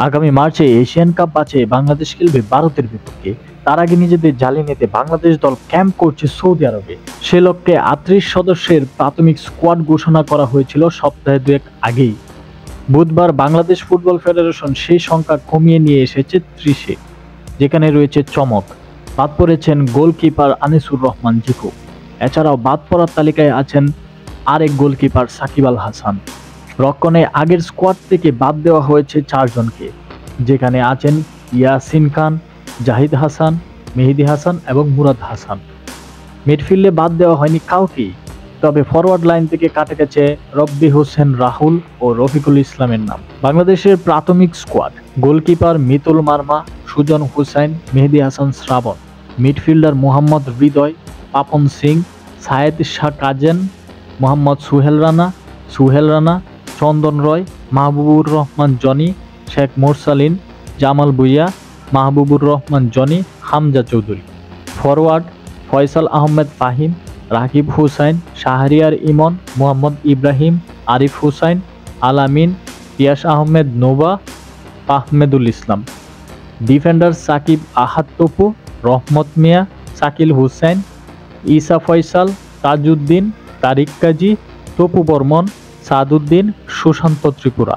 আগামী মার্চে Asian cup বাঁচে বাংলাদেশ খেলবে ভারতের বিপক্ষে। তার আগে নিজেদের জ্বালিয়ে নিতে বাংলাদেশ দল ক্যাম্প করছে সৌদি আরবে। সে লক্ষ্যে ৩৮ সদস্যের প্রাথমিক স্কোয়াড ঘোষণা করা হয়েছিল সপ্তাহে দুয়েক আগেই। বুধবার বাংলাদেশ ফুটবল ফেডারেশন সেই সংখ্যা কমিয়ে নিয়ে এসেছে ৩০-এ, যেখানে রয়েছে চমক। বাদ পড়েছেন গোলকিপার আনিসুর রহমান জিকো। এছাড়াও বাদ পড়ার তালিকায় আছেন আরেক গোলকিপার সাকিব আল হাসান। রক্ষণে আগের স্কোয়াড থেকে বাদ দেওয়া হয়েছে ৪ জনকে, যেখানে আছেন ইয়াসিন খান, জাহিদ হাসান, মেহেদী হাসান এবং মুরাদ হাসান। মিডফিল্ডে বাদ দেওয়া হয়নি কাউকেই, তবে ফরওয়ার্ড লাইন থেকে কাটে গেছে রব্বি হোসেন রাহুল ও রফিকুল ইসলামের নাম। বাংলাদেশের প্রাথমিক squad: goalkeeper Mitul Marma, Sujon Hossain, Mehedi Hasan Srabon. Midfielder Mohammad Hridoy, Papon Singh, Sayed Shah Kazen, Mohammad Suhel Rana, Chandan Roy, Mahbubur Rahman Jony, Sheikh Morsalin, Jamal Bhuiyan, Mahbubur Rahman Jony, Hamza Choudhury. Forward: Faysal Ahmed Fahim, Rakib Hossain, Shahriar Emon, Mohammad Ibrahim, Arif Hossain, Alamin, Piyas Ahmed Nova, Ahmedul Islam. Defender: Sakib Ahad Topu, Rahmat Miah, Shakil Hussain, ঈসা ফয়সাল, তাজউদ্দিন, তারিক কাজী, টপু বর্মন, সাদউদ্দিন, সুশান্ত ত্রিপুরা।